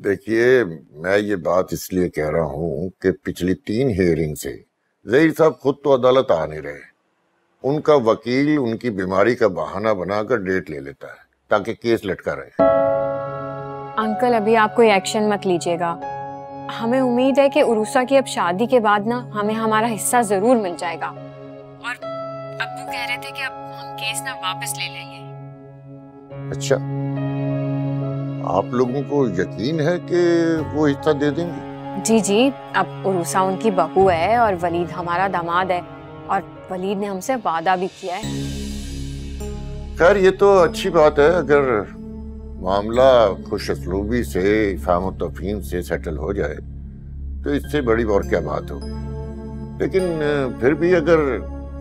देखिए, मैं ये बात इसलिए कह रहा हूँ कि पिछली 3 हियरिंग से ज़हीर साहब खुद तो अदालत आ नहीं रहे। उनका वकील उनकी बीमारी का बहाना बनाकर डेट ले लेता है ताकि केस लटका रहे। अंकल, अभी आप कोई एक्शन मत लीजिएगा। हमें उम्मीद है कि उरूसा की अब शादी के बाद ना हमें हमारा हिस्सा जरूर मिल जाएगा। और अब्बू कह रहे थे कि अब हम केस ना वापस ले लेंगे। अच्छा, आप लोगों को यकीन है कि वो हिस्सा दे देंगे? जी जी, अब उरूसा उनकी बहू है और वलीद हमारा दामाद है, और वलीद ने हमसे वादा भी किया है। खैर, ये तो अच्छी बात है अगर मामला खुशअस्लूबी से, इफ़हाम तफ़हीम से सेटल हो जाए तो इससे बड़ी और क्या बात हो। लेकिन फिर भी अगर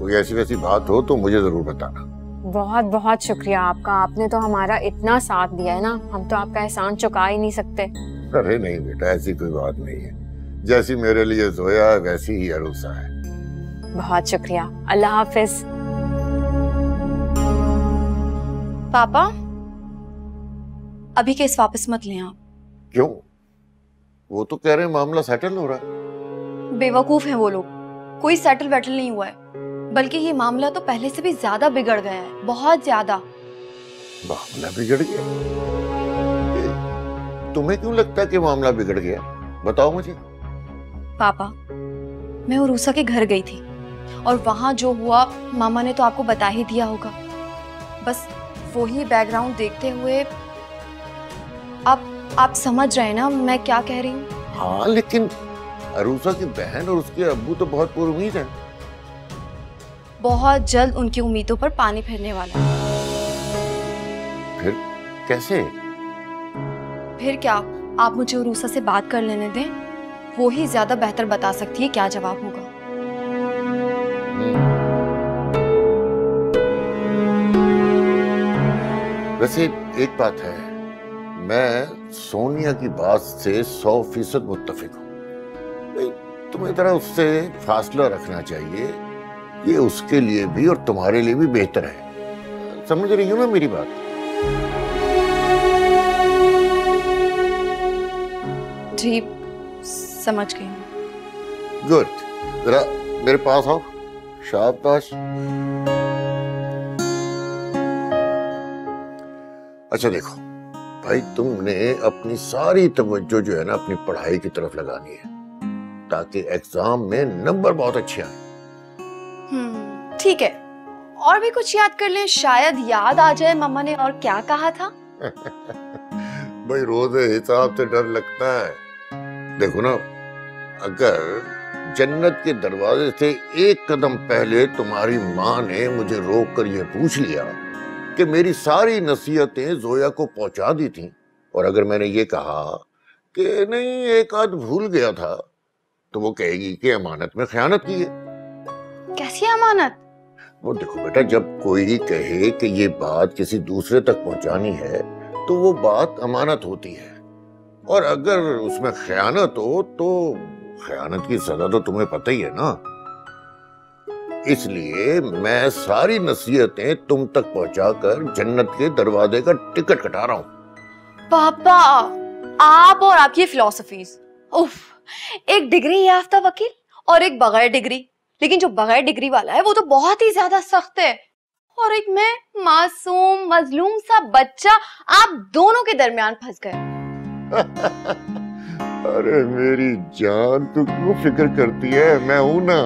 कोई ऐसी वैसी बात हो तो मुझे जरूर बताना। बहुत बहुत शुक्रिया आपका, आपने तो हमारा इतना साथ दिया है ना, हम तो आपका एहसान चुका ही नहीं सकते। अरे नहीं बेटा, ऐसी कोई बात नहीं है। जैसी मेरे लिए जोया है वैसी ही अरूसा है। बहुत शुक्रिया, अल्लाह हाफिज। पापा, अभी केस वापस मत लें आप। क्यों? वो तो कह रहे हैं मामला सेटल हो रहा है। बेवकूफ हैं वो लोग, कोई सेटल वेटल नहीं हुआ है, बल्कि ये मामला तो पहले से भी ज्यादा बिगड़ गया है, बहुत ज्यादा। मामला बिगड़ गया? तुम्हें क्यों लगता है कि मामला बिगड़ गया? बताओ मुझे। पापा, मैं उरूसा के घर गई थी और वहां जो हुआ मामा ने तो आपको बता ही दिया होगा। बस वही बैकग्राउंड देखते हुए आप समझ रहे हैं ना मैं क्या कह रही हूँ? हाँ, लेकिन अरूसा की बहन और उसके अब्बू तो बहुत पुरुमीद हैं। बहुत जल्द उनकी उम्मीदों पर पानी फिरने वाला है। फिर कैसे? फिर क्या, आप मुझे उरूसा से बात कर लेने दें, वो ही ज्यादा बेहतर बता सकती है क्या जवाब होगा। वैसे एक बात है, मैं सोनिया की बात से 100% मुत्तफिक हूँ। तुम्हें जरा उससे फासला रखना चाहिए, ये उसके लिए भी और तुम्हारे लिए भी बेहतर है। समझ रही हो ना मेरी बात? जी, समझ गई हूँ। गुड, जरा मेरे पास आओ। शाबाश। अच्छा देखो भाई, तुमने अपनी सारी तवज्जो जो है ना अपनी पढ़ाई की तरफ लगानी है ताकि एग्जाम में नंबर बहुत अच्छे आए। ठीक है, और भी कुछ याद कर लें, शायद याद आ जाए मम्मा ने और क्या कहा था। भाई, रोजे हिसाब से डर लगता है। देखो ना, अगर जन्नत के दरवाजे से एक कदम पहले तुम्हारी माँ ने मुझे रोक कर यह पूछ लिया कि मेरी सारी नसीहतें जोया को पहुंचा दी थी, और अगर मैंने ये कहा कि नहीं एक आध भूल गया था, तो वो कहेगी कि अमानत में खयानत की है। कैसी अमानत? वो देखो बेटा, जब कोई कहे कि ये बात किसी दूसरे तक पहुंचानी है तो वो बात अमानत होती है, और अगर उसमें खयानत हो तो खयानत की सजा तो तुम्हें पता ही है ना। इसलिए मैं सारी नसीहतें तुम तक पहुंचाकर जन्नत के दरवाजे का टिकट कटा रहा हूँ। पापा, आप और आपकी फिलॉसफीज। उफ, एक डिग्री याफ्ता वकील और एक बगैर डिग्री, लेकिन जो बगैर डिग्री वाला है वो तो बहुत ही ज्यादा सख्त है, और एक मैं मासूम मजलूम सा बच्चा, आप दोनों के दरमियान फंस गए। अरे मेरी जान, तू क्यों फिक्र करती है, मैं हूं ना।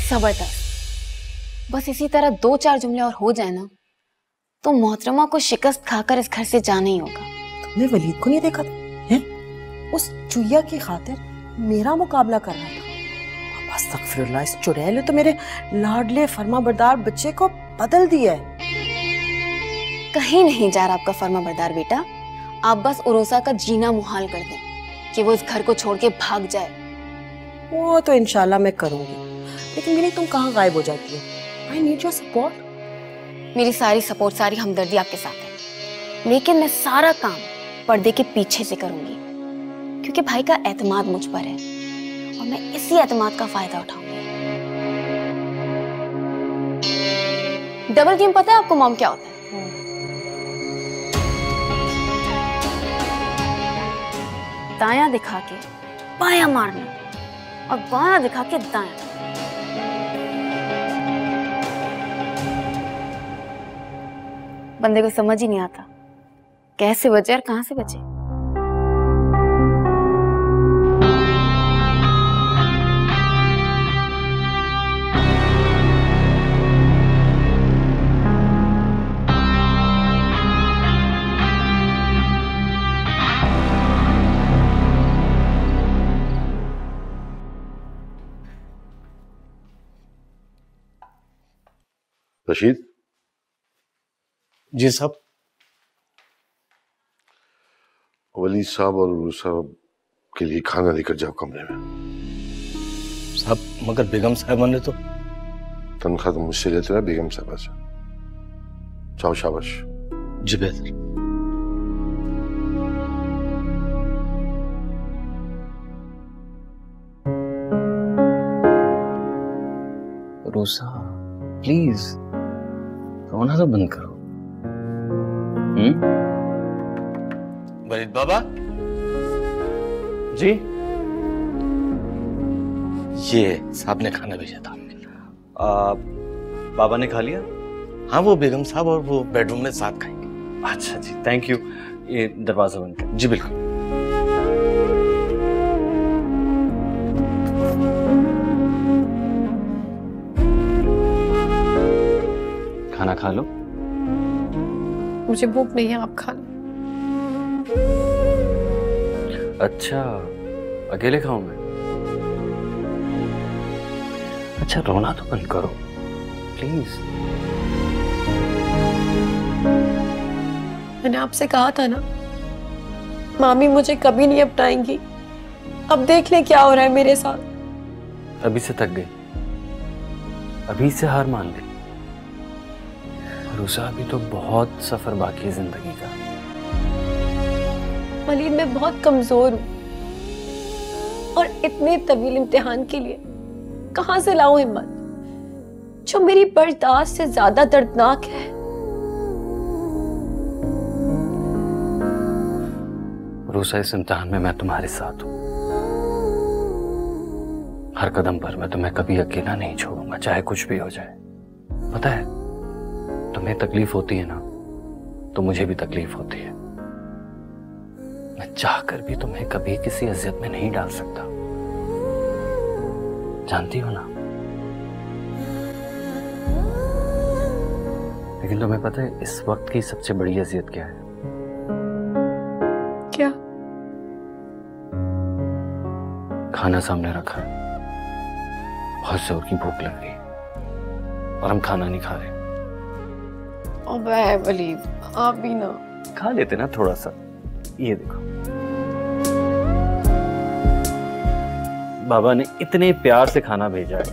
जबरदस्त, बस इसी तरह 2-4 जुमले और हो जाए ना तो मोहतरमा को शिकस्त खाकर इस घर से जाना ही होगा। तुमने वलीद को नहीं देखा था? हैं? उस चुईया की खातिर मेरा मुकाबला कर रहा था। अस्तगफिरुल्लाह, इस चुड़ैल ने तो मेरे लाडले फर्माबरदार बच्चे को बदल दिया है। कहीं नहीं जा रहा आपका फर्माबरदार बेटा, आप बस उरोसा का जीना मुहाल कर दें कि वो इस घर को छोड़ के भाग जाए। वो तो इंशाल्लाह मैं करूंगी, लेकिन मिली तुम कहाँ गायब हो जाती हो? I need your support. मेरी सारी सपोर्ट, सारी हमदर्दी आपके साथ है, लेकिन मैं सारा काम पर्दे के पीछे से करूंगी, क्योंकि भाई का एतमाद मुझ पर है और मैं इसी एतमाद का फायदा उठाऊंगी। डबल गेम पता है आपको मॉम क्या होता है? दायां दिखा के बायां मारना और बायां दिखा के दायां। बंदे को समझ ही नहीं आता कैसे बचे और कहां से बचे। रशीद। जी साहब। वली साहब और उर्रू साहब के लिए खाना लेकर जाओ कमरे में। साहब मगर बेगम साहबा ने तो। तनख्वाह तो मुझसे लेते रहे, बेगम साहबा से। जाओ, शाबाश। जी बेहतर। रूसा प्लीज रोना तो बंद करो। वलीद बाबा जी, ये साहब ने खाना भेजा था। बाबा ने खा लिया? हाँ, वो बेगम साहब और वो बेडरूम में साथ खाएंगे। अच्छा जी, थैंक यू। ये दरवाजा बंद कर। जी बिल्कुल। खाना खा लो। मुझे भूख नहीं है, आप खा लो। अच्छा, अकेले खाऊं मैं? अच्छा, रोना तो बंद करो प्लीज। मैंने आपसे कहा था ना, मामी मुझे कभी नहीं अपनाएंगी। अब देख ले क्या हो रहा है मेरे साथ। अभी से थक गई, अभी से हार मान ली। रूसा, अभी तो बहुत सफर बाकी है जिंदगी का। वलीद, मैं बहुत कमजोर हूँ और इतने तवील इम्तिहान के लिए कहां से लाऊं हिम्मत जो मेरी बर्दाश्त से ज्यादा दर्दनाक है। रूसा, इस इम्तिहान में मैं तुम्हारे साथ हूँ। हर कदम पर मैं तुम्हें कभी अकेला नहीं छोड़ूंगा, चाहे कुछ भी हो जाए। पता है, तुम्हें तकलीफ होती है ना, तो मुझे भी तकलीफ होती है। मैं चाहकर भी तुम्हें कभी किसी अजियत में नहीं डाल सकता, जानती हो ना। लेकिन तुम्हें पता है इस वक्त की सबसे बड़ी अजियत क्या है? क्या? खाना सामने रखा है, बहुत जोर की भूख लग गई और हम खाना नहीं खा रहे। अबे वलीद, आप भी ना। खा लेते ना थोड़ा सा। ये देखो, बाबा ने इतने प्यार से खाना भेजा है।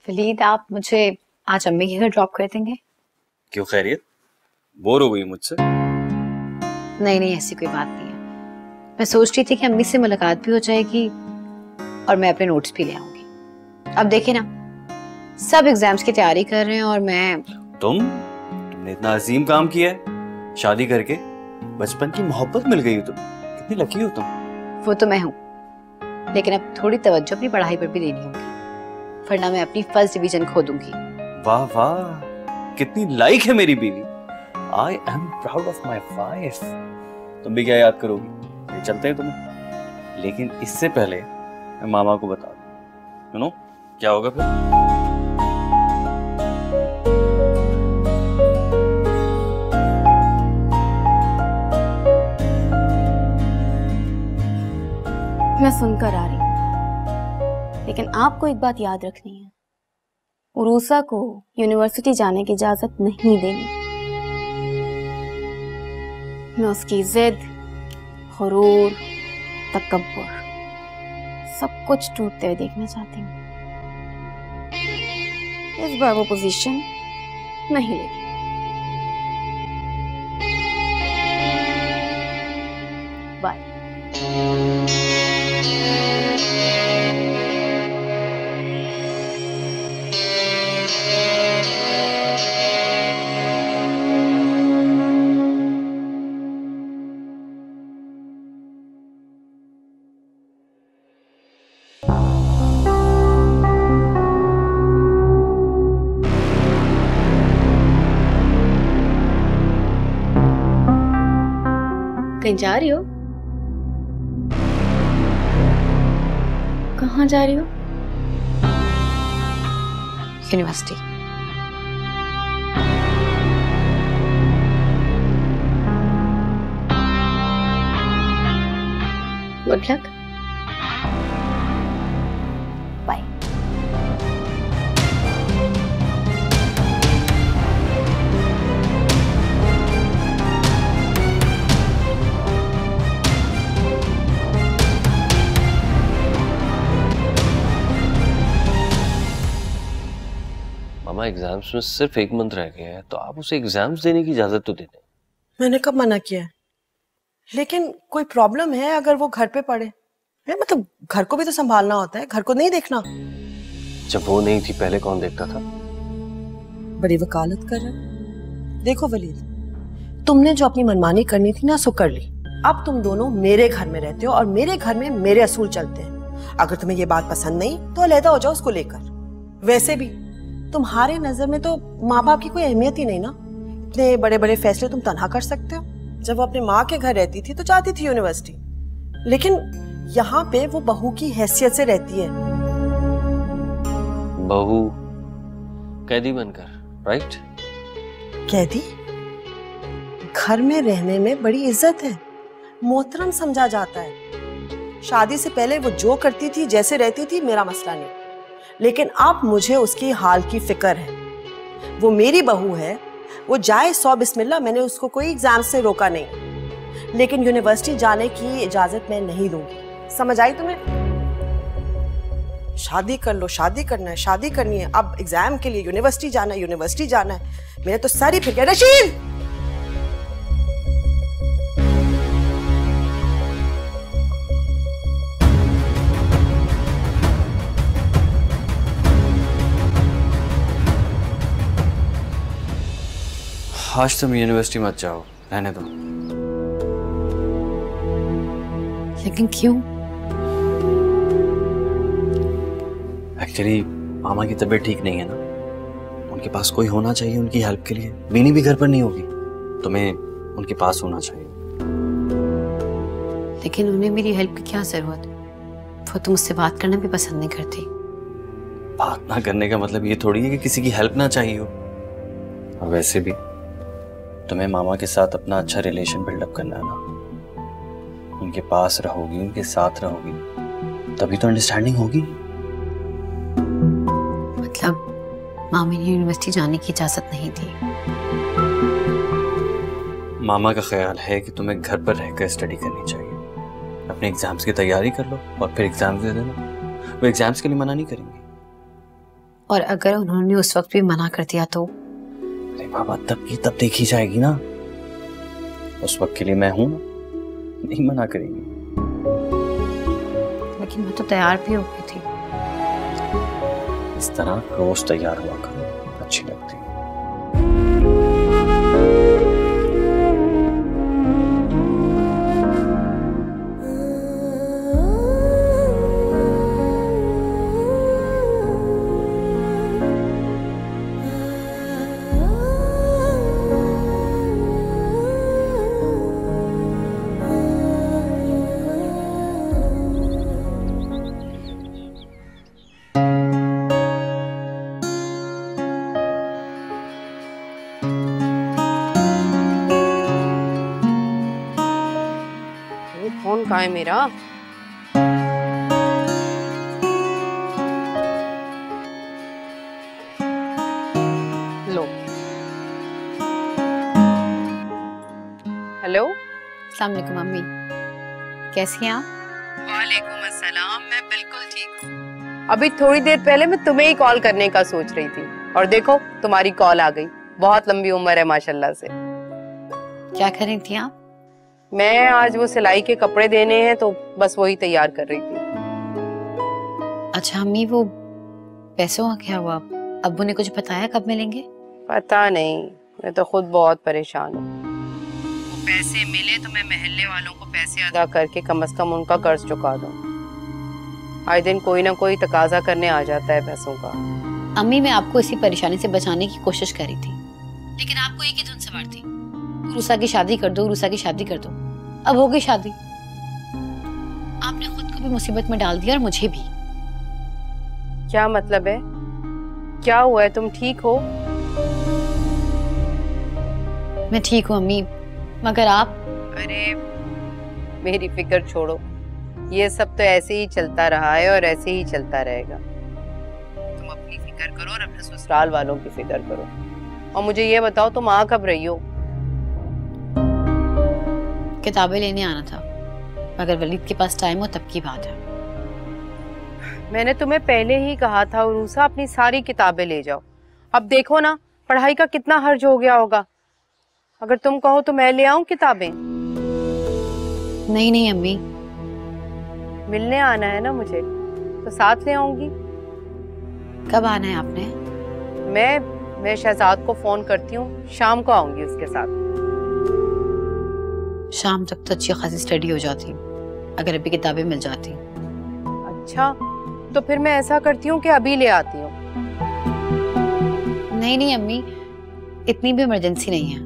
वलीद, आप मुझे आज अम्मी के घर ड्रॉप कर देंगे? क्यों, खैरियत? बोर हो गई मुझसे? नहीं नहीं, ऐसी कोई बात नहीं है। मैं सोच रही थी कि अम्मी से मुलाकात भी हो जाएगी और मैं अपने नोट्स भी ले आऊंगी। अब देखिए ना, सब एग्जाम्स की तैयारी कर रहे हैं और मैं। तुमने इतना अजीम काम किया है, शादी करके बचपन की मोहब्बत मिल गई हो तुम। कितनी लकी हो तुम। वो तो मैं हूँ, लेकिन अब थोड़ी तवज्जो अपनी पढ़ाई पर भी देनी होगी, वरना मैं अपनी फर्स्ट डिवीजन खो दूंगी। वाह वाह, कितनी लाइक है मेरी बीवी। I am proud of my wife. तुम भी क्या याद करोगी? ये चलते हैं तुम्हें, लेकिन इससे पहले मैं मामा को बता दूं। यू नो क्या होगा फिर? मैं सुनकर आ रही हूँ, लेकिन आपको एक बात याद रखनी है, उरूसा को यूनिवर्सिटी जाने की इजाजत नहीं देनी। मैं उसकी जिद, गुरूर, तकब्बुर सब कुछ टूटते हुए देखना चाहती हूँ। इस बार वो पोजीशन नहीं लेगी। बाय। कहीं जा रही हो? कहाँ जा रही हो? यूनिवर्सिटी। Good luck. बाय। मामा एग्जाम्स में सिर्फ 1 मंथ रह गया है, तो आप उसे एग्जाम्स देने की इजाजत तो दे दें। मैंने कब मना किया है? लेकिन कोई प्रॉब्लम है अगर वो घर पे पड़े? है मतलब घर को भी तो संभालना होता है, घर को नहीं देखना। जब वो नहीं थी पहले कौन देखता था? बड़ी वकालत कर रहे हैं। देखो वलीद, तुमने जो अपनी मनमानी करनी थी ना सो कर ली। अब तुम दोनों मेरे घर में रहते हो और मेरे घर में मेरे असूल चलते हैं। अगर तुम्हें ये बात पसंद नहीं तो अलहदा हो जाओ उसको लेकर। वैसे भी तुम्हारे नजर में तो माँ बाप की कोई अहमियत ही नहीं ना। इतने बड़े बड़े फैसले तुम तन्हा कर सकते हो। जब वो अपनी माँ के घर रहती थी तो जाती थी यूनिवर्सिटी, लेकिन यहाँ पे वो बहू की हैसियत से रहती है। बहू कैदी बनकर, राइट? कैदी? घर में रहने में बड़ी इज्जत है, मोहतरम समझा जाता है। शादी से पहले वो जो करती थी जैसे रहती थी मेरा मसला नहीं, लेकिन अब मुझे उसकी हाल की फिक्र है। वो मेरी बहू है, वो जाए 100 बिस्मिल्लाह। मैंने उसको कोई एग्जाम से रोका नहीं, लेकिन यूनिवर्सिटी जाने की इजाजत मैं नहीं दूंगी। समझ आई तुम्हें? शादी कर लो, शादी करना है, शादी करनी है। अब एग्जाम के लिए यूनिवर्सिटी जाना है, यूनिवर्सिटी जाना है। मेरे तो सारी फिक्र। रशीद, आज तुम यूनिवर्सिटी मत जाओ, रहने दो। लेकिन क्यों? एक्चुअली मामा की तबीयत ठीक नहीं है ना, उनके पास कोई होना चाहिए उनकी हेल्प के लिए। बीनी भी घर पर नहीं होगी, तुम्हें उनके पास होना चाहिए। लेकिन उन्हें मेरी हेल्प की क्या जरूरत? वो तो मुझसे बात करना भी पसंद नहीं करती। बात ना करने का मतलब ये थोड़ी है कि किसी की हेल्प ना चाहिए हो। और वैसे भी तुम्हें मामा के साथ अपना अच्छा रिलेशन बिल्डअप करना है ना। उनके पास रहोगी, उनके साथ रहोगी, तभी तो अंडरस्टैंडिंग होगी। मतलब मामी ने यूनिवर्सिटी जाने की इजाजत नहीं दी? मामा का ख्याल है कि तुम्हें घर पर रहकर स्टडी करनी चाहिए। अपने एग्जाम्स की तैयारी कर लो और फिर एग्जाम्स दे देना। वो एग्जाम्स के लिए मना नहीं करेंगे। और अगर उन्होंने उस वक्त भी मना कर दिया तो? अरे बाबा, तब की तब देखी जाएगी ना। उस वक्त के लिए मैं हूं ना, नहीं मना करेंगी। लेकिन मैं तो तैयार भी हो गई थी। इस तरह रोज तैयार हुआ करो, अच्छी लगती है। फोन कहाँ है मेरा? लो। हेलो। अस्सलाम वालेकुम मम्मी, कैसी हैं आप? वालेकुम अस्सलाम, मैं बिल्कुल ठीक हूँ। अभी थोड़ी देर पहले मैं तुम्हें ही कॉल करने का सोच रही थी और देखो तुम्हारी कॉल आ गई। बहुत लंबी उम्र है माशाल्लाह से। क्या कर रही थी आप? मैं आज वो सिलाई के कपड़े देने हैं तो बस वही तैयार कर रही थी। अच्छा अम्मी, वो पैसों का क्या हुआ? अब्बू ने कुछ बताया कब मिलेंगे? पता नहीं, मैं तो खुद बहुत परेशान हूँ। वो पैसे मिले तो मैं महल्ले वालों को पैसे अदा करके कम से कम उनका कर्ज चुका दूँ। आए दिन कोई ना कोई तकाजा करने आ जाता है पैसों का। अम्मी, मैं आपको इसी परेशानी से बचाने की कोशिश करी थी, लेकिन आपको एक ही धुन सवार थी, रूसा की शादी कर दो, रूसा की शादी कर दो। अब हो गई शादी, आपने खुद को भी मुसीबत में डाल दिया और मुझे भी। क्या मतलब है? क्या हुआ है? तुम ठीक हो? मैं ठीक हूँ अम्मी, मगर आप? अरे मेरी फिक्र छोड़ो, ये सब तो ऐसे ही चलता रहा है और ऐसे ही चलता रहेगा। तुम अपनी फिक्र करो और अपने ससुराल वालों की फिक्र करो। और मुझे ये बताओ, तुम आ कब रही हो? किताबें लेने आना था, अगर वलीद के पास टाइम हो तब की बात है। मैंने तुम्हें पहले ही कहा था उरूसा, अपनी सारी किताबें ले जाओ। अब देखो ना, पढ़ाई का कितना हर्ज हो गया होगा। अगर तुम कहो तो मैं ले आऊं किताबें? नहीं नहीं अम्मी, मिलने आना है ना मुझे, तो साथ ले आऊंगी। कब आना है आपने? मैं शहजाद को फोन करती हूँ, शाम को आऊंगी उसके साथ। शाम तक तो अच्छी खासी स्टडी हो जाती, अगर अभी किताबें मिल जाती। अच्छा, तो फिर मैं ऐसा करती हूँ कि अभी ले आती हूँ। नहीं नहीं अम्मी, इतनी भी इमरजेंसी नहीं है।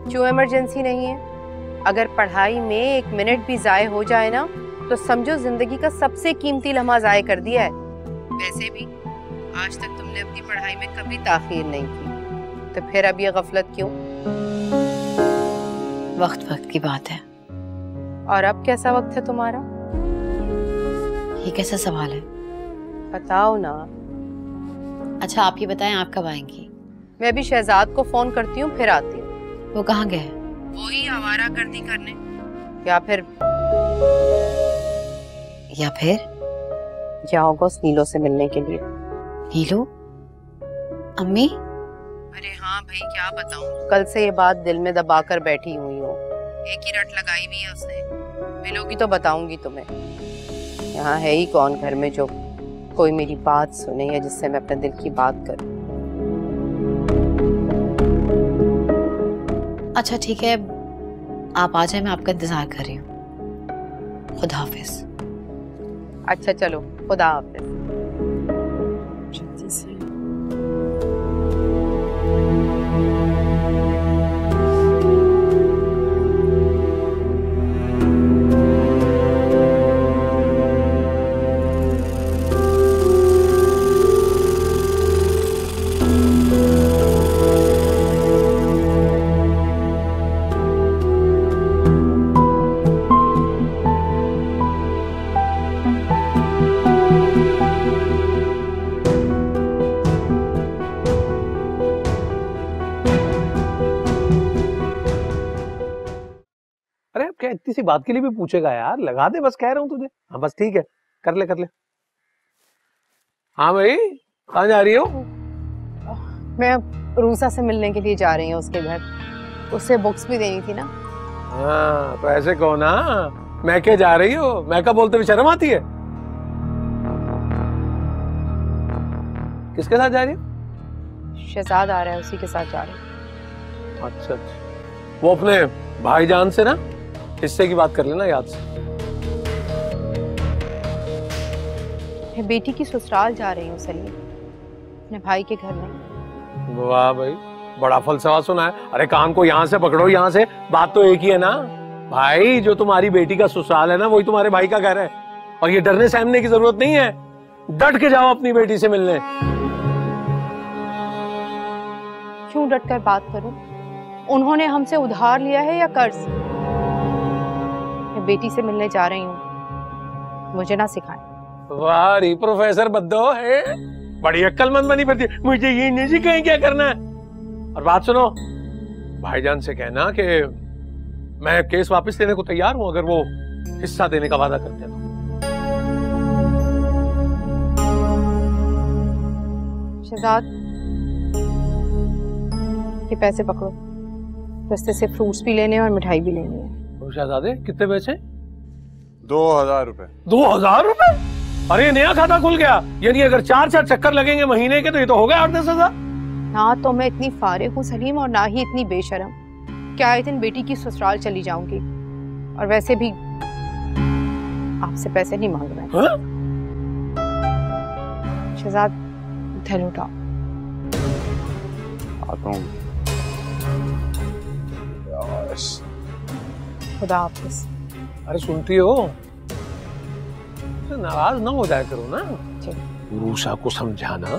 क्यों इमरजेंसी नहीं है? अगर पढ़ाई में एक मिनट भी जाए हो जाए ना, तो समझो जिंदगी का सबसे कीमती लम्हा जाया कर दिया है। वैसे भी आज तक तुमने अपनी पढ़ाई में कभी ताखीर नहीं की, तो फिर अब ये गफलत क्यों? वक्त वक्त की बात है। और अब कैसा वक्त है तुम्हारा? ये कैसा सवाल है? बताओ ना। अच्छा आप ही बताएं, आप कब आएंगी? मैं अभी शहजाद को फोन करती हूँ, फिर आती हूँ। वो कहाँ गए? वही आवारागर्दी करने, या फिर जाओगे उस नीलो से मिलने के लिए। नीलो? अम्मी? अरे हाँ भाई, क्या बताऊं, कल से ये बात दिल में दबा कर बैठी हुई हूँ। एक ही रट लगाई हुई है उसने। मिलोगी तो बताऊंगी तुम्हें। यहाँ है ही कौन घर में जो कोई मेरी बात सुने या जिससे मैं अपने दिल की बात करूं। अच्छा ठीक है, आप आ जाए, मैं आपका इंतजार कर रही हूँ। खुदा हाफिज। अच्छा चलो, खुदा हाफिज। क्या इतनी सी बात के लिए भी पूछेगा यार? लगा दे बस, कह रहा हूँ तुझे। हाँ बस ठीक है, कर ले कर ले। हाँ भाई, कहाँ जा रही हो? मैं रूसा से मिलने के लिए जा रही हूँ उसके घर। उसे बुक्स भी देनी थी ना। हाँ तो ऐसे कहो ना, मैं क्या जा रही हो? मैं क्या बोलते हुए शर्म आती है? किसके साथ जा रही हो? शहजाद आ रहा है, उसी के साथ जा रही हूँ। अच्छा अच्छा, वो अपने भाईजान से ना हिस्से की बात कर लेना याद से। मैं बेटी की ससुराल जा रही हूँ सलीम, अपने भाई के घर में। वाह भाई, बड़ा फलसफा सुना है। अरे कान को यहाँ से पकड़ो, यहाँ से। बात तो एक ही है ना भाई, जो तुम्हारी बेटी का ससुराल है ना, वही तुम्हारे भाई का घर है। और ये डरने सहमने की जरूरत नहीं है, डट के जाओ अपनी बेटी से मिलने। क्यों डट कर बात करूं? उन्होंने हमसे उधार लिया है या कर्ज? मैं बेटी से मिलने जा रही हूँ, मुझे ना सिखाएं। वाह री प्रोफेसर बद्दो है, बड़ी अक्लमंद बनी फिरती। मुझे ये नहीं सिखाएं क्या करना है। और बात सुनो, भाईजान से कहना कि मैं केस वापस लेने को तैयार हूं अगर वो हिस्सा देने का वादा करते हैं। शहजाद, ये पैसे पकड़ो, रास्ते से फ्रूट्स भी लेने और मिठाई भी लेनी है। शहजादे कितने पैसे? 2000 रुपए। 2000 रुपए? अरे नया खाता खुल गया, यानी अगर 4 चक्कर लगेंगे महीने के तो ये तो हो गया 8-10 हजार। ना तो मैं इतनी फारिग हूँ सलीम और ना ही इतनी बेशरम। क्या एक दिन बेटी की ससुराल चली जाऊंगी, और वैसे भी आपसे पैसे नहीं मांग रहे। शहजाद इधर उठाओ। आता हूँ। खुदा हाफिज। अरे सुनती हो, नाराज ना हो जाया करो ना। रूसा को समझाना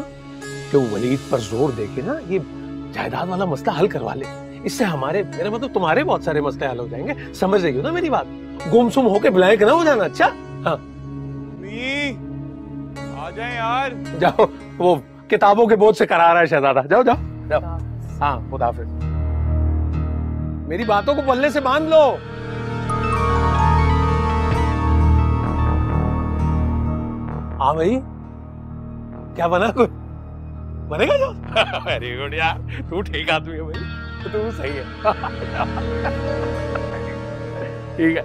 कि वो वलीद पर जोर देके ना ये जायदाद वाला मसला हल करवा ले। इससे हमारे, मेरा मतलब तुम्हारे बहुत सारे मसले हल हो जाएंगे। समझ रही हो ना मेरी बात? गुमसुम होके ब्लैंक ना हो जाना। अच्छा हाँ, आ जाए यार। जाओ, वो किताबों के बोझ से करा रहा है शहजादा। जाओ जाओ जाओ। हाँ खुदा हाफिज। मेरी बातों को पल्ले से बांध लो। हाँ भाई, क्या बना? कुछ बनेगा जो? वेरी गुड यार, तू ठीक आदमी है भाई, तू सही है। ठीक है।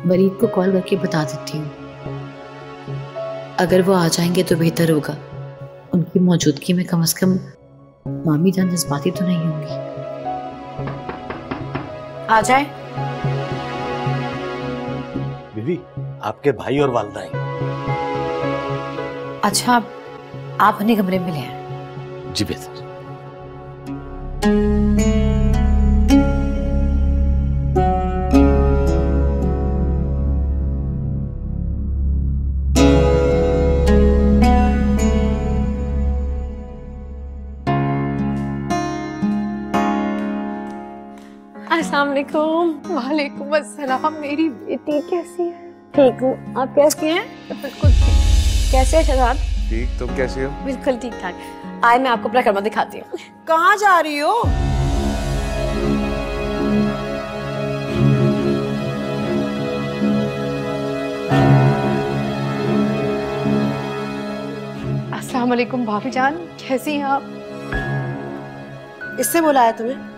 वरीद को कॉल करके बता देती हूँ, अगर वो आ जाएंगे तो बेहतर होगा। उनकी मौजूदगी में कम से कम मामी जान जज्बाती तो नहीं होंगी। आ जाए। बीवी, आपके भाई और वालदा हैं। अच्छा, आप अपने कमरे में ले आए। जी बेहतर। अस्सलामुअलैकुम। वालेकुम अस्सलाम। मेरी बेटी कैसी है? ठीक हूँ, आप कैसी हैं? बिल्कुल ठीक। कैसे है शहजाद? ठीक, तुम कैसी हो? बिल्कुल ठीक ठाक। आए मैं आपको अपना कमरा दिखाती हूँ। कहाँ जा रही हो? अस्सलाम वालेकुम भाभी जान, कैसी हैं आप? इससे बुलाया तुम्हें?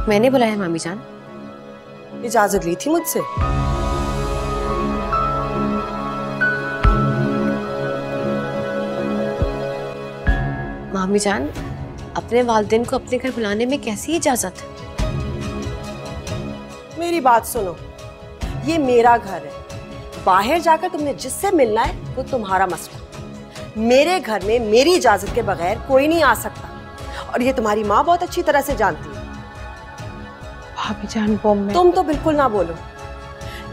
मैंने बुलाया मामी जान। इजाजत ली थी मुझसे? मामी जान, अपने वालिदैन को अपने घर बुलाने में कैसी इजाजत? मेरी बात सुनो, ये मेरा घर है। बाहर जाकर तुमने जिससे मिलना है वो तुम्हारा मसला। मेरे घर में मेरी इजाजत के बगैर कोई नहीं आ सकता, और ये तुम्हारी माँ बहुत अच्छी तरह से जानती है। भाभी जान वो मैं... तुम तो बिल्कुल ना बोलो।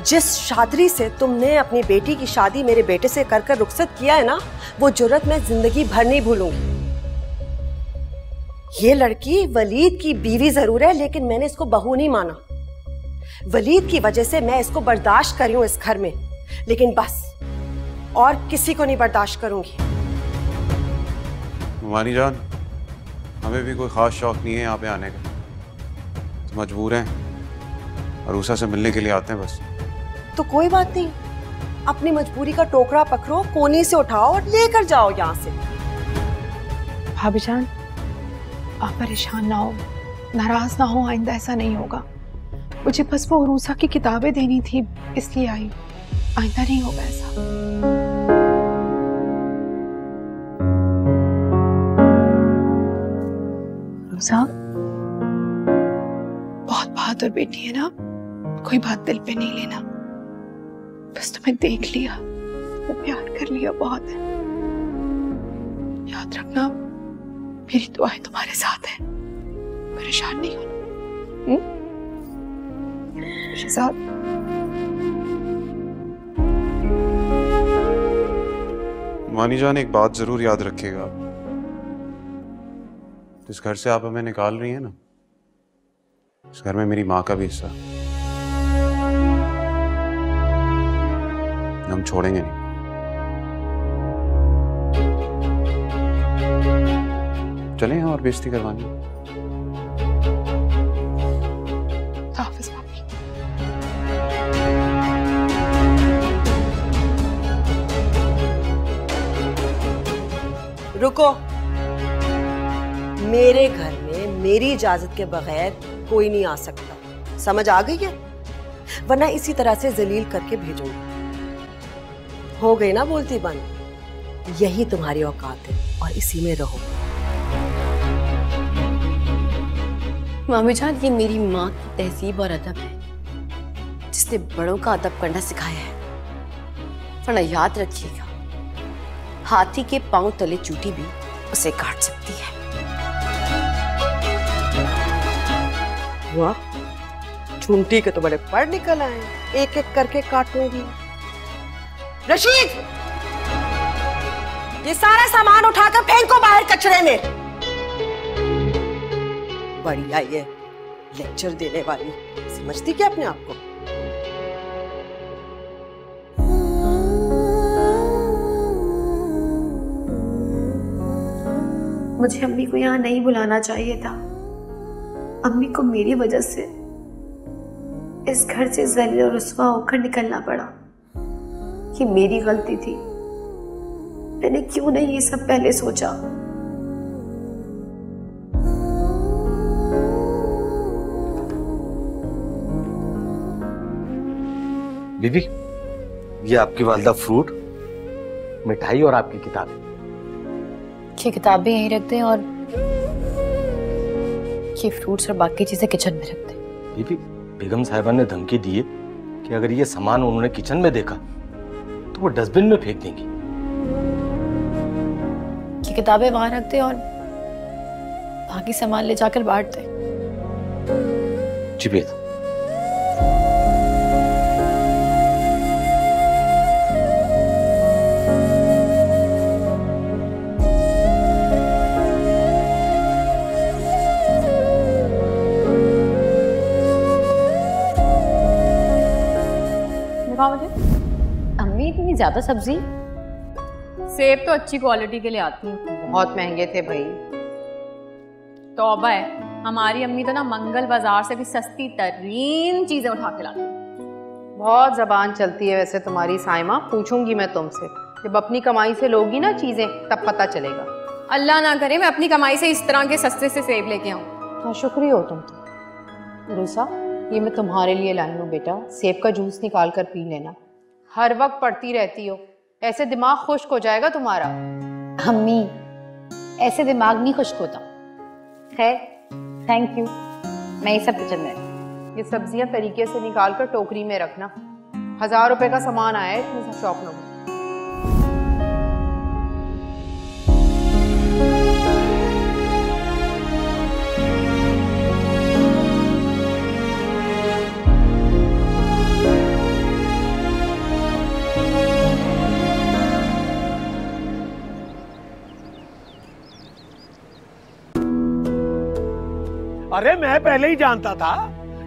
जिस शादरी से तुमने अपनी बेटी की शादी मेरे बेटे से कर कर रुखसत किया है ना, वो जुर्रत मैं जिंदगी भर नहीं भूलूंगी। ये लड़की वलीद की बीवी जरूर है, लेकिन मैंने इसको बहू नहीं माना। वलीद की वजह से मैं इसको बर्दाश्त करी हूं इस घर में, लेकिन बस और किसी को नहीं बर्दाश्त करूंगी। मानी जान, हमें भी कोई खास शौक नहीं है यहाँ पे आने का, तो मजबूर हैं, अरूसा से मिलने के लिए आते हैं बस। तो कोई बात नहीं, अपनी मजबूरी का टोकरा पकड़ो, कोनी से उठाओ और लेकर जाओ यहाँ से। भाभी जान आप परेशान ना हो, नाराज ना हो, आइंदा ऐसा नहीं होगा। मुझे बस वो अरूसा की किताबें देनी थी, इसलिए आई। आइंदा नहीं होगा ऐसा। अरूसा बहुत बहादुर बेटी है ना, कोई बात दिल पे नहीं लेना। बस तुम्हें देख लिया, मैं प्यार कर लिया बहुत है। याद रखना, मेरी दुआएं तुम्हारे साथ है, परेशान नहीं होना। शहजाद, मानी जान एक बात जरूर याद रखिएगा, जिस घर से आप हमें निकाल रही हैं ना, इस घर में मेरी माँ का भी हिस्सा, हम छोड़ेंगे नहीं। चलें और बेइज्जती करवानी। हाफिज भाभी। रुको, मेरे घर में मेरी इजाजत के बगैर कोई नहीं आ सकता, समझ आ गई है? वरना इसी तरह से जलील करके भेजूंगी। हो गई ना बोलती बंद, यही तुम्हारी औकात है और इसी में रहो। मामी जान, ये मेरी माँ की तहजीब और अदब है, जिसने बड़ों का अदब करना सिखाया है। वरना याद रखिएगा, हाथी के पांव तले चूटी भी उसे काट सकती है। वाह, चूंटी के तो बड़े पर निकल आए, एक एक करके काटूंगी। रशीद, ये सारा सामान उठाकर फेंको बाहर कचरे में। बढ़िया ये लेक्चर देने वाली, समझती क्या अपने आप को? मुझे अम्मी को यहाँ नहीं बुलाना चाहिए था। अम्मी को मेरी वजह से इस घर से जलील और रुस्वा होकर निकलना पड़ा। ये मेरी गलती थी, मैंने क्यों नहीं ये सब पहले सोचा। बीबी, ये आपकी वालदा फ्रूट, मिठाई और आपकी किताबें। ये किताबें यहीं रख दें और ये फ्रूट्स और बाकी चीजें किचन में रख दें। बीबी, बेगम साहिबा ने धमकी दी है कि अगर ये सामान उन्होंने किचन में देखा तो वो डस्टबिन में फेंक देंगी। ये किताबें वहां रख दें और बाकी सामान ले जाकर बांट दें। जी बेटा। अम्मी, इतनी ज्यादा सब्जी? सेब तो अच्छी क्वालिटी के लिए आती है, बहुत महंगे थे भाई। तौबा है, हमारी अम्मी तो ना मंगल बाजार से भी सस्ती तरीन चीजें उठा के लाती है। बहुत जबान चलती है वैसे तुम्हारी साइमा, पूछूंगी मैं तुमसे, जब अपनी कमाई से लोगी ना चीजें तब पता चलेगा। अल्लाह ना करे मैं अपनी कमाई से इस तरह के सस्ते से सेब लेके आऊं। हाँ, शुक्रिया हो तुम तो। रूसा, ये मैं तुम्हारे लिए लाई हूँ बेटा, सेब का जूस निकाल कर पी लेना। हर वक्त पढ़ती रहती हो, ऐसे दिमाग खुश्क हो जाएगा तुम्हारा। अम्मी, ऐसे दिमाग नहीं खुश्क होता। खैर, थैंक यू। मैं ये सब किचन में। ये सब्जियां तरीके से निकाल कर टोकरी में रखना। 1000 रुपए का सामान आया है, इतने से शौक न हो। अरे मैं पहले ही जानता था,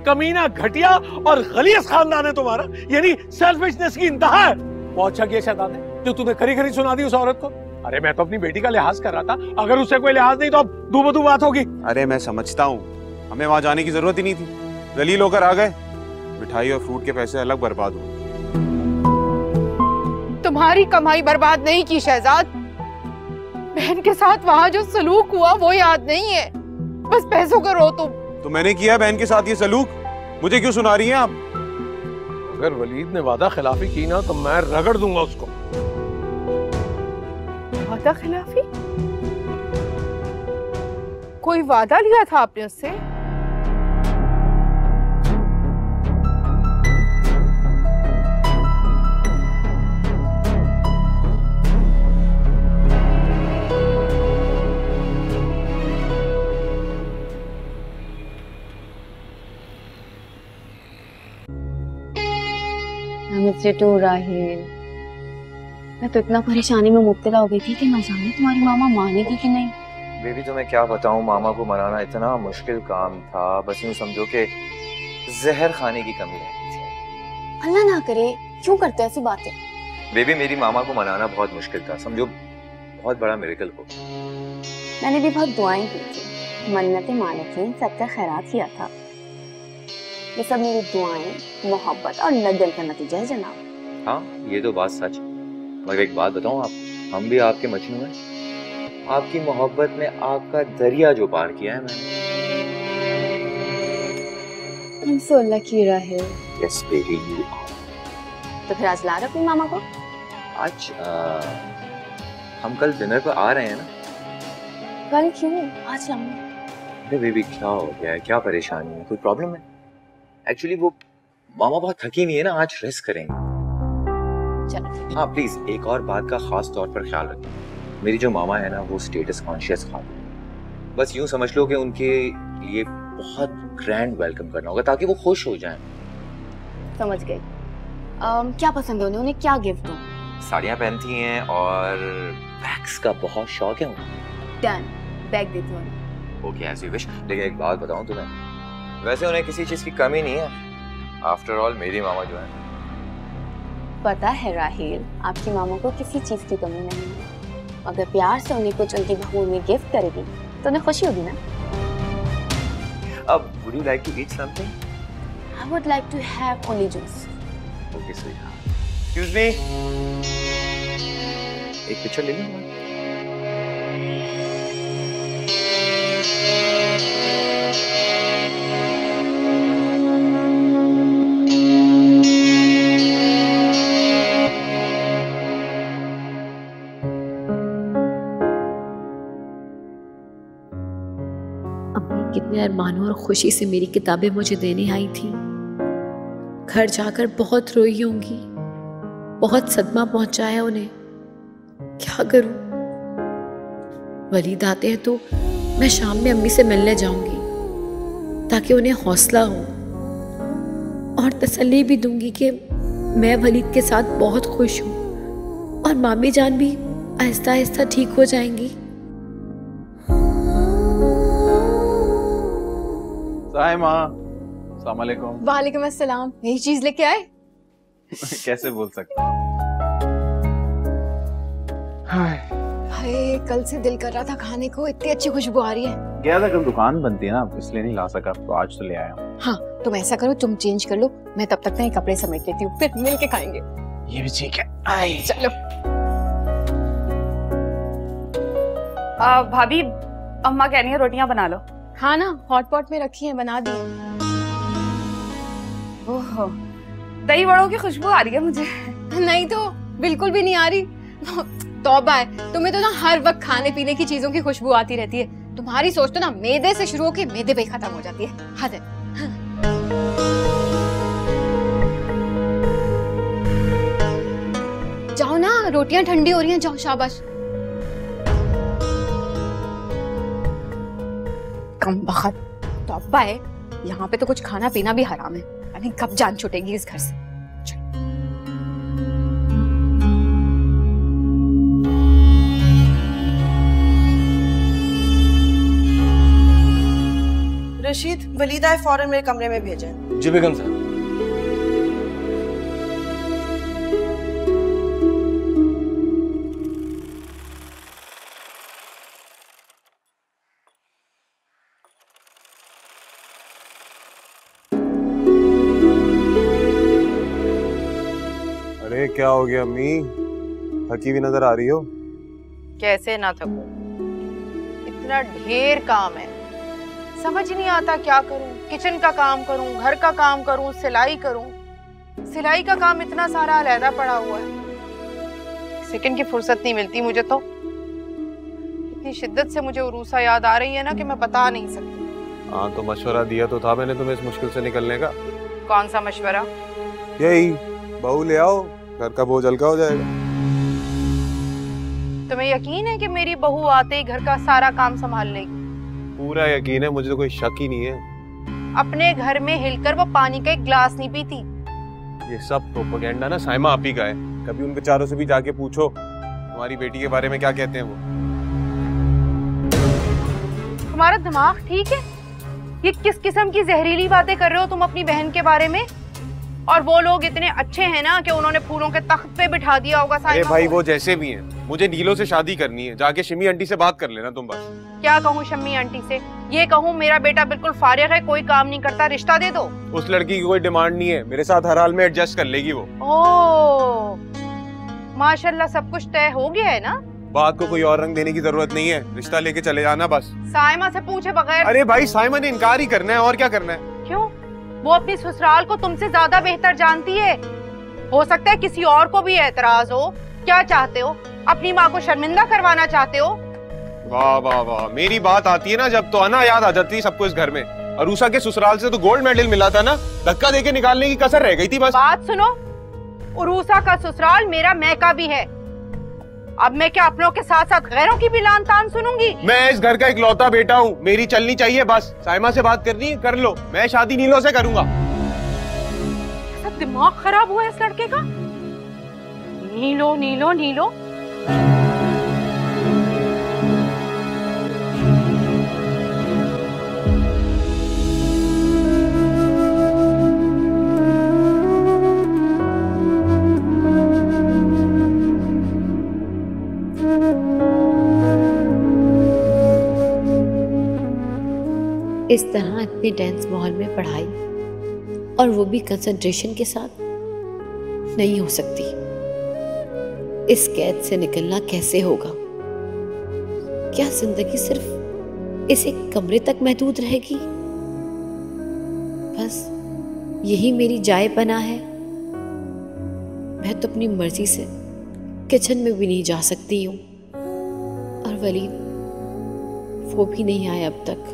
कमीना, घटिया और गलीज खानदान है तुम्हारा, यानी सेल्फिशनेस की इंतहा है। बहुत अच्छा किया शैतान ने जो तुम्हें खरी खरी सुना दी उस औरत को। अरे मैं तो अपनी बेटी का लिहाज कर रहा था, अगर उससे कोई लिहाज नहीं तो अब दू-बदू बात होगी। अरे मैं समझता हूँ, हमें वहां जाने की जरूरत ही नहीं थी, जलील होकर आ गए। मिठाई और फ्रूट के पैसे अलग बर्बाद हुए। तुम्हारी कमाई बर्बाद नहीं की शहजाद, बहन के साथ वहां जो सलूक हुआ वो याद नहीं है, बस पैसों का रो तुम। तो मैंने किया बहन के साथ ये सलूक, मुझे क्यों सुना रही हैं आप? अगर वलीद ने वादा खिलाफी की ना तो मैं रगड़ दूंगा उसको। वादा खिलाफी? कोई वादा लिया था आपने उससे? राहिल, मैं तो इतना परेशानी में मुब्तला हो गई थी कि ना जाने तुम्हारी मामा मानेगी कि नहीं। बेबी तुम्हें क्या बताऊं, मामा को मनाना इतना मुश्किल काम था, बस यूं समझो कि जहर खाने की कमी रहती थी। अल्लाह ना करे, क्यों करते ऐसी बातें? बेबी मेरी मामा को मनाना बहुत मुश्किल था, समझो बहुत बड़ा मिरेकल हो। मैंने भी बहुत दुआएं की थी, मन्नतें मानी थी, सबका खैरात किया था। ये सब मेरी दुआएं, मोहब्बत और लगन का नतीजा है जनाब। हाँ ये तो बात सच, मगर एक बात बताऊं आप, हम भी आपके मजनू हैं। आपकी मोहब्बत में आग का दरिया जो पार किया है मैंने। I'm so lucky, Rahil. Yes, baby, you are. तो फिर आज ला रहे अपनी मामा को? आज हम कल डिनर पर आ रहे हैं ना। कल क्यों? आज लाऊंगी। अरे बेबी क्या हो गया है, क्या परेशानी है, कोई प्रॉब्लम है? एक्चुअली वो मामा बहुत थकी हुई है ना, आज रेस्ट करेंगे। चलो। हाँ प्लीज एक और बात का खास तौर पर ख्याल रखें, मेरी जो मामा है ना वो स्टेटस कॉन्शियस खाती है। बस यूं समझ लो कि उनके लिए बहुत ग्रैंड वेलकम करना होगा ताकि वो खुश हो जाएं। समझ गई। क्या पसंद है उन्हें? उन्हें क्या गिफ्ट दूं? साड़ियाँ पहनती हैं और बैग्स का बहुत शौक है उन्हें। डन, बैग देती हूँ उन्हें। Okay as you wish. लेकिन एक बात बताऊं तुम्हें, वैसे उन्हें किसी चीज की कमी नहीं है। आफ्टर ऑल मेरी मामा जो है। पता है राहिल, आपकी मामा को किसी चीज की कमी नहीं है। अगर प्यार से उन्हें कुछ उनकी बहू में गिफ्ट करेगी तो उन्हें खुशी होगी ना। अब would you like to eat something? I would like to have only juice. Okay, sweetheart. Excuse me. एक पिक्चर ले लूँ? कितने अरमानों और खुशी से मेरी किताबें मुझे देने आई थी। घर जाकर बहुत रोई होंगी, बहुत सदमा पहुंचाया उन्हें। क्या करूं? वलीद आते हैं तो मैं शाम में अम्मी से मिलने जाऊंगी ताकि उन्हें हौसला हो और तसल्ली भी दूंगी कि मैं वलीद के साथ बहुत खुश हूं और मामी जान भी आहिस्ता आहिस्ता ठीक हो जाएंगी। साइमा, अस्सलाम वालेकुम। वालेकुम अस्सलाम। यही चीज लेके आए? कैसे बोल सकते? हाय, कल से दिल कर रहा था खाने को, इतनी अच्छी खुशबू आ रही है। गया था, कल दुकान बनती है ना, इसलिए नहीं ला सका, तो आज तो ले आया हूँ। हाँ, तुम ऐसा करो, तुम चेंज कर लो, मैं तब तक ना ये कपड़े समेट लेती हूँ, फिर मिल के खाएंगे। ये भी ठीक है। आई चलो। भाभी, अम्मा कह रही है रोटियां बना लो। हाँ ना, हॉट पॉट में रखी है, बना दी। ओहो, दही वड़ों की खुशबू आ रही है मुझे। नहीं तो बिल्कुल भी नहीं आ रही। तौबा है, तुम्हें तो ना हर वक्त खाने पीने की चीजों की खुशबू आती रहती है। तुम्हारी सोच तो ना मैदे से शुरू होके मैदे पे खत्म हो जाती है। हद है। जाओ ना, रोटियां ठंडी हो रही हैं, जाओ शाबाश। कम बखत, तौबा है, यहाँ पे तो कुछ खाना पीना भी हराम है। अरे कब जान छूटेगी इस घर से। रशीद, वलीदा है, फौरन मेरे कमरे में भेजें। जी बेगम साहब। अरे क्या हो गया अम्मी, थकी हुई नजर आ रही हो? कैसे ना थकूं, इतना ढेर काम है, समझ नहीं आता क्या करूं। किचन का काम करूं, घर का काम करूं, सिलाई करूं। सिलाई का काम इतना सारा अलहदा पड़ा हुआ है, सेकंड की फुर्सत नहीं मिलती मुझे। तो इतनी शिद्दत से मुझे उरूसा याद आ रही है ना कि मैं बता नहीं सकती। हाँ तो मशवरा दिया तो था मैंने तुम्हें इस मुश्किल से निकलने का। कौन सा मशवरा? यही, बहू ले आओ, घर का बोझ हल्का हो जाएगा। तुम्हें यकीन है कि मेरी बहू आते ही घर का सारा काम संभाल लेगी? पूरा यकीन है मुझे, तो कोई शक ही नहीं है। अपने घर में हिलकर वो पानी का एक गिलास नहीं पीती। ये सब प्रोपेगेंडा ना साइमा आप ही का है। कभी उन बेचारों से भी जाके पूछो तुम्हारी बेटी के बारे में क्या कहते हैं वो। तुम्हारा दिमाग ठीक है? ये किस किस्म की जहरीली बातें कर रहे हो तुम अपनी बहन के बारे में? और वो लोग इतने अच्छे हैं ना कि उन्होंने फूलों के तख्त पे बिठा दिया होगा साइमा। अरे भाई वो जैसे भी हैं, मुझे नीलो से शादी करनी है, जाके शमी आंटी से बात कर लेना तुम बस। क्या कहूँ शम्मी आंटी से? ये कहूँ मेरा बेटा बिल्कुल फारिग है, कोई काम नहीं करता, रिश्ता दे दो। उस लड़की की कोई डिमांड नहीं है, मेरे साथ हर हाल में एडजस्ट कर लेगी वो। ओह, माशाल्लाह सब कुछ तय हो गया है ना? बात को कोई और रंग देने की जरूरत नहीं है, रिश्ता लेके चले जाना बस। साइमा से पूछे बगैर। अरे भाई साइमा ने इनकार ही करना है, और क्या करना है। क्यों? वो अपनी ससुराल को तुमसे ज्यादा बेहतर जानती है। हो सकता है किसी और को भी एतराज हो। क्या चाहते हो? अपनी माँ को शर्मिंदा करवाना चाहते हो? वाह वाह वाह, मेरी बात आती है ना जब तो अना याद आ जाती है सबको इस घर में। अरूसा के ससुराल से तो गोल्ड मेडल मिला था ना, धक्का देके निकालने की कसर रह गई थी बस। बात सुनो, उरूसा का ससुराल मेरा मैका भी है। अब मैं क्या अपनों के साथ साथ गैरों की भी लान तान सुनूंगी? मैं इस घर का इकलौता बेटा हूँ, मेरी चलनी चाहिए बस। साइमा से बात करनी है कर लो, मैं शादी नीलो से करूंगा। सब दिमाग खराब हुआ इस लड़के का। नीलो नीलो नीलो। इस तरह इतने टेंस माहौल में पढ़ाई, और वो भी कंसंट्रेशन के साथ, नहीं हो सकती। इस कैद से निकलना कैसे होगा? क्या जिंदगी सिर्फ इस एक कमरे तक महदूद रहेगी? बस यही मेरी जाए पनाह है। मैं तो अपनी मर्जी से किचन में भी नहीं जा सकती हूँ, और वलीद वो भी नहीं आया अब तक।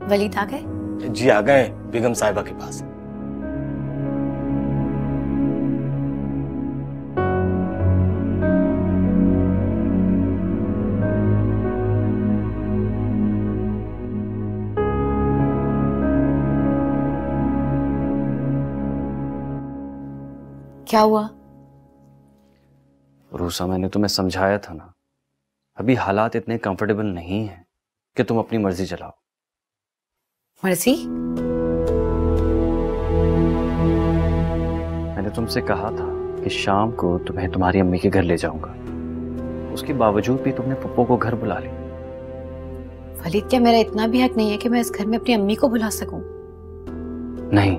वलीद आ गए? जी आ गए, बेगम साहिबा के पास। क्या हुआ? रूसा, मैंने तुम्हें समझाया था ना, अभी हालात इतने कंफर्टेबल नहीं हैं कि तुम अपनी मर्जी चलाओ। मर्जी? मैंने तुमसे कहा था कि शाम को तुम्हें तुम्हारी अम्मी के घर ले जाऊंगा, उसके बावजूद भी तुमने पप्पो को घर बुला लिया। वलीद, क्या मेरा इतना भी हक नहीं है कि मैं इस घर में अपनी अम्मी को बुला सकूं? नहीं,